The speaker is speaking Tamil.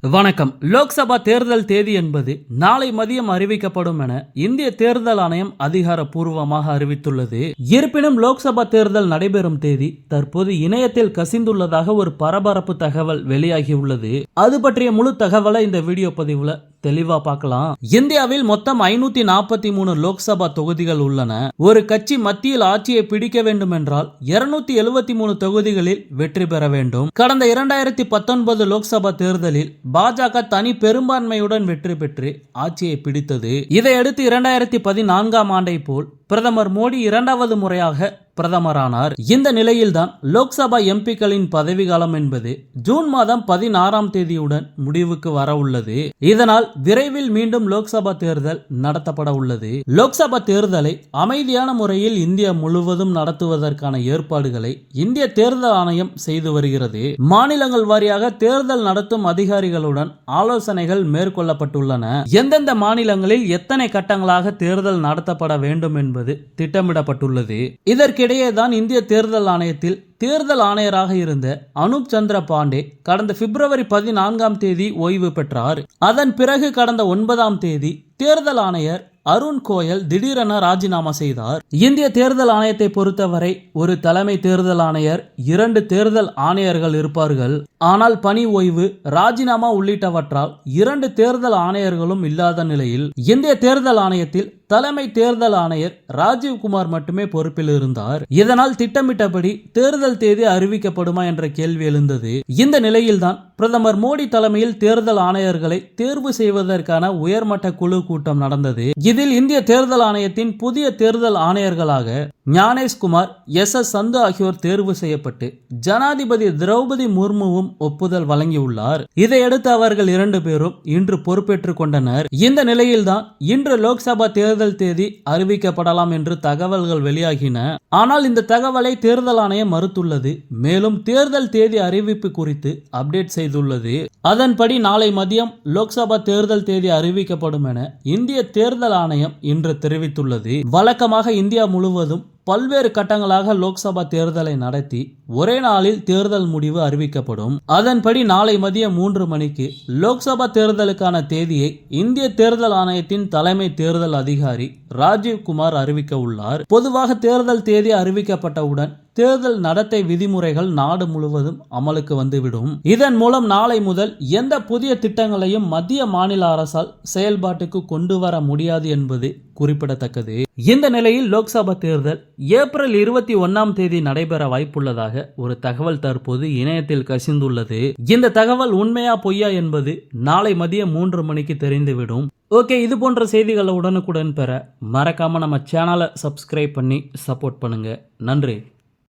வணக்கம். லோக்சபா தேர்தல் தேதி என்பது நாளை மதியம் அறிவிக்கப்படும் என இந்திய தேர்தல் ஆணையம் அதிகாரப்பூர்வமாக அறிவித்துள்ளது. இருப்பினும் லோக்சபா தேர்தல் நடைபெறும் தேதி தற்போது இணையத்தில் கசிந்துள்ளதாக ஒரு பரபரப்பு தகவல் வெளியாகியுள்ளது. அது பற்றிய முழு தகவலை இந்த வீடியோ பதிவுல தெளிவா பார்க்கலாம். இந்தியாவில் மொத்தம் 543 லோக்சபா தொகுதிகள் உள்ளன. ஒரு கட்சி மத்தியில் ஆட்சியை பிடிக்க வேண்டும் என்றால் 273 தொகுதிகளில் வெற்றி பெற வேண்டும். கடந்த 2019 லோக்சபா தேர்தலில் பாஜக தனி பெரும்பான்மையுடன் வெற்றி பெற்று ஆட்சியை பிடித்தது. இதையடுத்து 2014ஆம் ஆண்டை போல் பிரதமர் மோடி இரண்டாவது முறையாக பிரதமரானார். இந்த நிலையில்தான் லோக்சபா எம்பிக்களின் பதவிக்காலம் என்பது ஜூன் மாதம் 16ஆம் தேதியுடன் முடிவுக்கு வர உள்ளது. இதனால் விரைவில் மீண்டும் லோக்சபா தேர்தல் நடத்தப்பட உள்ளது. லோக்சபா தேர்தலை அமைதியான முறையில் இந்தியா முழுவதும் நடத்துவதற்கான ஏற்பாடுகளை இந்திய தேர்தல் ஆணையம் செய்து வருகிறது. மாநிலங்கள் வாரியாக தேர்தல் நடத்தும் அதிகாரிகளுடன் ஆலோசனைகள் மேற்கொள்ளப்பட்டுள்ளன. எந்தெந்த மாநிலங்களில் எத்தனை கட்டங்களாக தேர்தல் நடத்தப்பட வேண்டும் என்பது திட்டமிடப்பட்டுள்ளது. இதற்கிடையேதான் இந்திய தேர்தல் ஆணையத்தில் தேர்தல் ஆணையராக இருந்த அனூப் சந்திர பாண்டே கடந்த பிப்ரவரி 14ஆம் தேதி ஓய்வு பெற்றார். அதன் பிறகு கடந்த 9ஆம் தேதி தேர்தல் ஆணையர் அருண் கோயல் திடீரென ராஜினாமா செய்தார். இந்திய தேர்தல் ஆணையத்தை பொறுத்தவரை ஒரு தலைமை தேர்தல் ஆணையர், 2 தேர்தல் ஆணையர்கள் இருப்பார்கள். ஆனால் பணி ஓய்வு, ராஜினாமா உள்ளிட்டவற்றால் 2 தேர்தல் ஆணையர்களும் இல்லாத நிலையில் இந்திய தேர்தல் ஆணையத்தில் தலைமை தேர்தல் ஆணையர் ராஜீவ்குமார் மட்டுமே பொறுப்பில் இருந்தார். இதனால் திட்டமிட்டபடி தேர்தல் தேதி அறிவிக்கப்படுமா என்ற கேள்வி எழுந்தது. இந்த நிலையில்தான் பிரதமர் மோடி தலைமையில் தேர்தல் ஆணையர்களை தேர்வு செய்வதற்கான உயர்மட்ட குழு கூட்டம் நடந்தது. இதில் இந்திய தேர்தல் ஆணையத்தின் புதிய தேர்தல் ஆணையர்களாக ஞானேஷ்குமார், எஸ் சந்து ஆகியோர் தேர்வு செய்யப்பட்டு ஜனாதிபதி திரௌபதி முர்முவும் ஒப்புதல் வழங்கியுள்ளார். இதையடுத்து அவர்கள் 2 பேரும் இன்று பொறுப்பேற்றுக் கொண்டனர். இந்த நிலையில்தான் இன்று லோக்சபா தேர்தல் தேதி அறிவிக்கப்படலாம் என்று தகவல்கள் வெளியாகின. ஆனால் இந்த தகவலை தேர்தல் ஆணையம் மறுத்துள்ளது. மேலும் தேர்தல் தேதி அறிவிப்பு குறித்து அப்டேட் செய்துள்ளது. அதன்படி நாளை மதியம் லோக்சபா தேர்தல் தேதி அறிவிக்கப்படும் என இந்திய தேர்தல் ஆணையம் இன்று தெரிவித்துள்ளது. வழக்கமாக இந்தியா முழுவதும் பல்வேறு கட்டங்களாக லோக்சபா தேர்தலை நடத்தி ஒரே நாளில் தேர்தல் முடிவு அறிவிக்கப்படும். அதன்படி நாளை மதியம் 3 மணிக்கு லோக்சபா தேர்தலுக்கான தேதியை இந்திய தேர்தல் ஆணையத்தின் தலைமை தேர்தல் அதிகாரி ராஜீவ்குமார் அறிவிக்க உள்ளார். பொதுவாக தேர்தல் தேதி அறிவிக்கப்பட்டவுடன் தேர்தல் நடத்தை விதிமுறைகள் நாடு முழுவதும் அமலுக்கு வந்துவிடும். இதன் மூலம் நாளை முதல் எந்த புதிய திட்டங்களையும் மத்திய மாநில அரசால் செயல்பாட்டுக்கு கொண்டு வர முடியாது என்பது குறிப்பிடத்தக்கது. இந்த நிலையில் லோக்சபா தேர்தல் ஏப்ரல் 21ஆம் தேதி நடைபெற வாய்ப்புள்ளதாக ஒரு தகவல் தற்போது இணையத்தில் கசிந்துள்ளது. இந்த தகவல் உண்மையா பொய்யா என்பது நாளை மதியம் 3 மணிக்கு தெரிந்துவிடும். ஓகே, இது போன்ற செய்திகளை உடனுக்குடன் பெற மறக்காம நம்ம சேனலை சப்ஸ்கிரைப் பண்ணி சப்போர்ட் பண்ணுங்க. நன்றி.